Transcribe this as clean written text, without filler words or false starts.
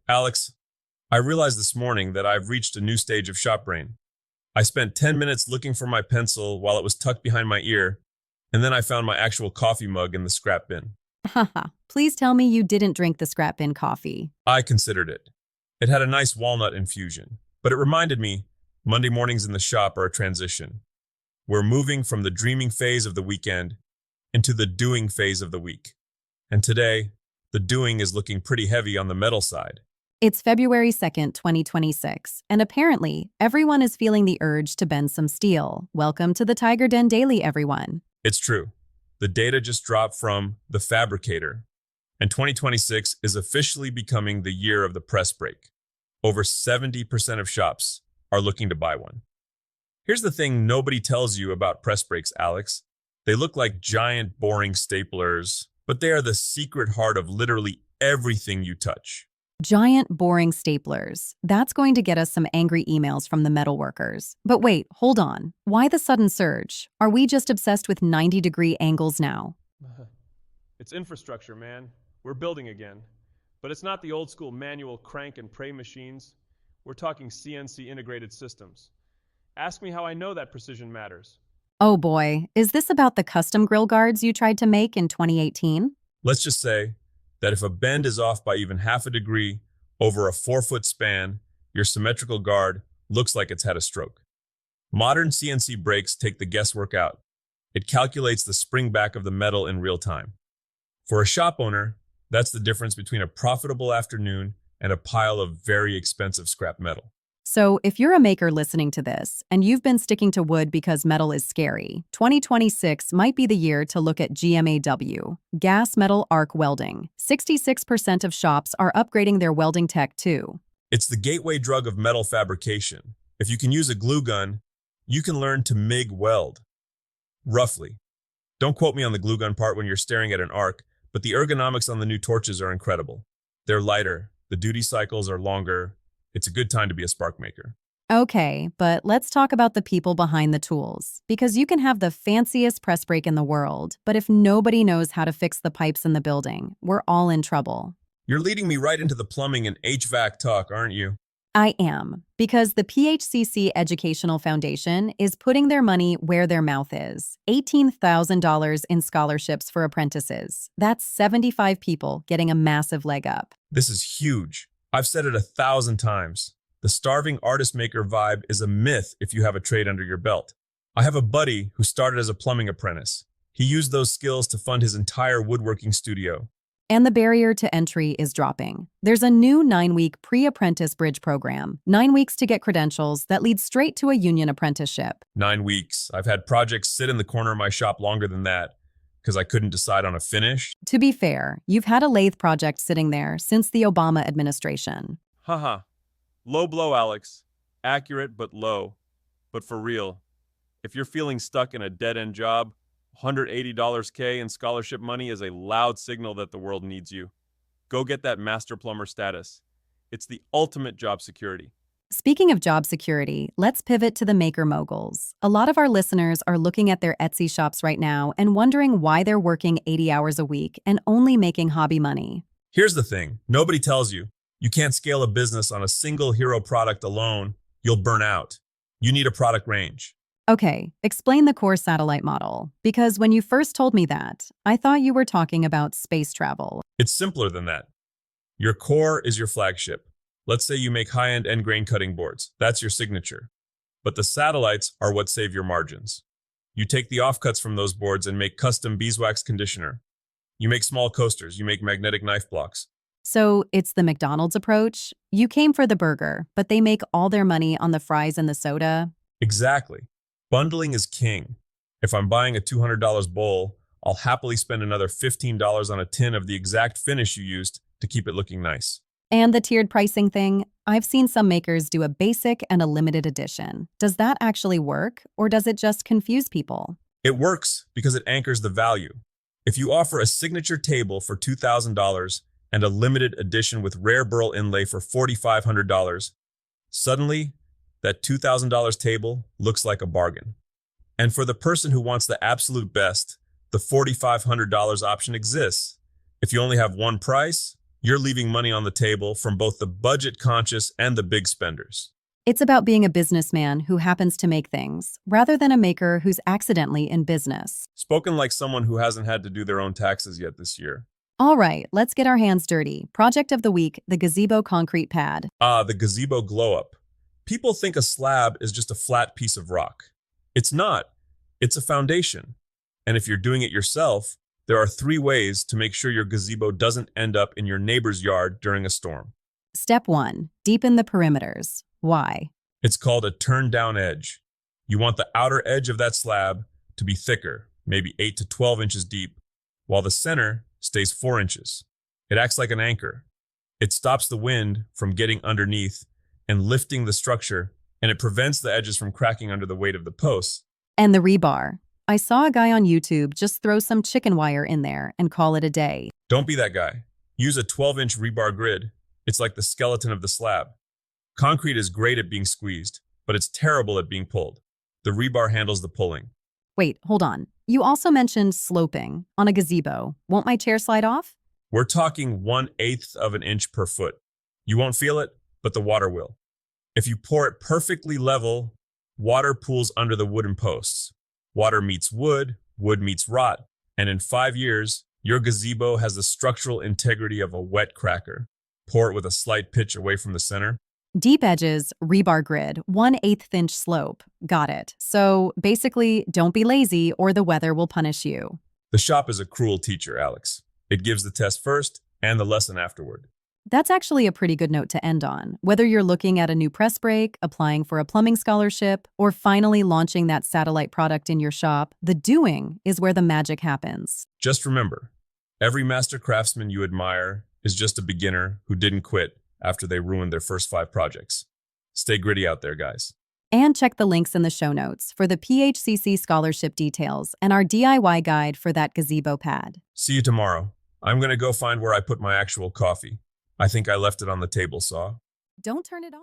Alex, I realized this morning that I've reached a new stage of shop brain. I spent 10 minutes looking for my pencil while it was tucked behind my ear, and then I found my actual coffee mug in the scrap bin. Haha, please tell me you didn't drink the scrap bin coffee. I considered it. It had a nice walnut infusion, but it reminded me Monday mornings in the shop are a transition. We're moving from the dreaming phase of the weekend into the doing phase of the week. And today, the doing is looking pretty heavy on the metal side. It's February 2nd, 2026, and apparently, everyone is feeling the urge to bend some steel. Welcome to the TigerDen Daily, everyone. It's true. The data just dropped from the fabricator, and 2026 is officially becoming the year of the press brake. Over 70% of shops are looking to buy one. Here's the thing nobody tells you about press brakes, Alex. They look like giant, boring staplers, but they are the secret heart of literally everything you touch. Giant, boring staplers. That's going to get us some angry emails from the metal workers. But wait, hold on. Why the sudden surge? Are we just obsessed with 90-degree angles now? It's infrastructure, man. We're building again. But it's not the old school manual crank and pray machines. We're talking CNC integrated systems. Ask me how I know that precision matters. Oh boy, is this about the custom grill guards you tried to make in 2018? Let's just say that if a bend is off by even half a degree over a 4-foot span, your symmetrical guard looks like it's had a stroke. Modern CNC brakes take the guesswork out. It calculates the spring back of the metal in real time. For a shop owner, that's the difference between a profitable afternoon and a pile of very expensive scrap metal. So, if you're a maker listening to this, and you've been sticking to wood because metal is scary, 2026 might be the year to look at GMAW, gas metal arc welding. 66% of shops are upgrading their welding tech too. It's the gateway drug of metal fabrication. If you can use a glue gun, you can learn to MIG weld. Roughly. Don't quote me on the glue gun part when you're staring at an arc, but the ergonomics on the new torches are incredible. They're lighter, the duty cycles are longer. It's a good time to be a spark maker. Okay, but let's talk about the people behind the tools. Because you can have the fanciest press brake in the world, but if nobody knows how to fix the pipes in the building, we're all in trouble. You're leading me right into the plumbing and HVAC talk, aren't you? I am, because the PHCC Educational Foundation is putting their money where their mouth is. $18,000 in scholarships for apprentices. That's 75 people getting a massive leg up. This is huge. I've said it 1,000 times. The starving artist maker vibe is a myth if you have a trade under your belt. I have a buddy who started as a plumbing apprentice. He used those skills to fund his entire woodworking studio. And the barrier to entry is dropping. There's a new 9-week pre-apprentice bridge program, 9 weeks to get credentials that lead straight to a union apprenticeship. 9 weeks. I've had projects sit in the corner of my shop longer than that because I couldn't decide on a finish. To be fair, you've had a lathe project sitting there since the Obama administration. Haha. Low blow, Alex. Accurate, but low. But for real, if you're feeling stuck in a dead-end job, $180 K in scholarship money is a loud signal that the world needs you. Go get that master plumber status. It's the ultimate job security. Speaking of job security, let's pivot to the maker moguls. A lot of our listeners are looking at their Etsy shops right now and wondering why they're working 80 hours a week and only making hobby money. Here's the thing. Nobody tells you. You can't scale a business on a single hero product alone. You'll burn out. You need a product range. Okay, explain the core satellite model, because when you first told me that, I thought you were talking about space travel. It's simpler than that. Your core is your flagship. Let's say you make high-end end grain cutting boards. That's your signature. But the satellites are what save your margins. You take the offcuts from those boards and make custom beeswax conditioner. You make small coasters. You make magnetic knife blocks. So it's the McDonald's approach? You came for the burger, but they make all their money on the fries and the soda? Exactly. Bundling is king. If I'm buying a $200 bowl, I'll happily spend another $15 on a tin of the exact finish you used to keep it looking nice. And the tiered pricing thing, I've seen some makers do a basic and a limited edition. Does that actually work, or does it just confuse people? It works because it anchors the value. If you offer a signature table for $2,000 and a limited edition with rare burl inlay for $4,500, suddenly that $2,000 table looks like a bargain. And for the person who wants the absolute best, the $4,500 option exists. If you only have one price, You're leaving money on the table from both the budget conscious and the big spenders. It's about being a businessman who happens to make things, rather than a maker who's accidentally in business. Spoken like someone who hasn't had to do their own taxes yet this year. All right, let's get our hands dirty. Project of the week, the gazebo concrete pad. The gazebo glow-up. People think a slab is just a flat piece of rock. It's not. It's a foundation. And if you're doing it yourself, there are 3 ways to make sure your gazebo doesn't end up in your neighbor's yard during a storm. Step 1. Deepen the perimeters. Why? It's called a turn-down edge. You want the outer edge of that slab to be thicker, maybe 8 to 12 inches deep, while the center stays 4 inches. It acts like an anchor. It stops the wind from getting underneath and lifting the structure, and it prevents the edges from cracking under the weight of the posts. And the rebar. I saw a guy on YouTube just throw some chicken wire in there and call it a day. Don't be that guy. Use a 12-inch rebar grid. It's like the skeleton of the slab. Concrete is great at being squeezed, but it's terrible at being pulled. The rebar handles the pulling. Wait, hold on. You also mentioned sloping on a gazebo. Won't my chair slide off? We're talking 1/8 of an inch per foot. You won't feel it, but the water will. If you pour it perfectly level, water pools under the wooden posts. Water meets wood, wood meets rot, and in 5 years, your gazebo has the structural integrity of a wet cracker. Pour it with a slight pitch away from the center. Deep edges, rebar grid, 1/8 inch slope. Got it. So basically, don't be lazy or the weather will punish you. The shop is a cruel teacher, Alex. It gives the test first and the lesson afterward. That's actually a pretty good note to end on. Whether you're looking at a new press break, applying for a plumbing scholarship, or finally launching that satellite product in your shop, the doing is where the magic happens. Just remember, every master craftsman you admire is just a beginner who didn't quit after they ruined their first 5 projects. Stay gritty out there, guys. And check the links in the show notes for the PHCC scholarship details and our DIY guide for that gazebo pad. See you tomorrow. I'm going to go find where I put my actual coffee. I think I left it on the table saw. Don't turn it on.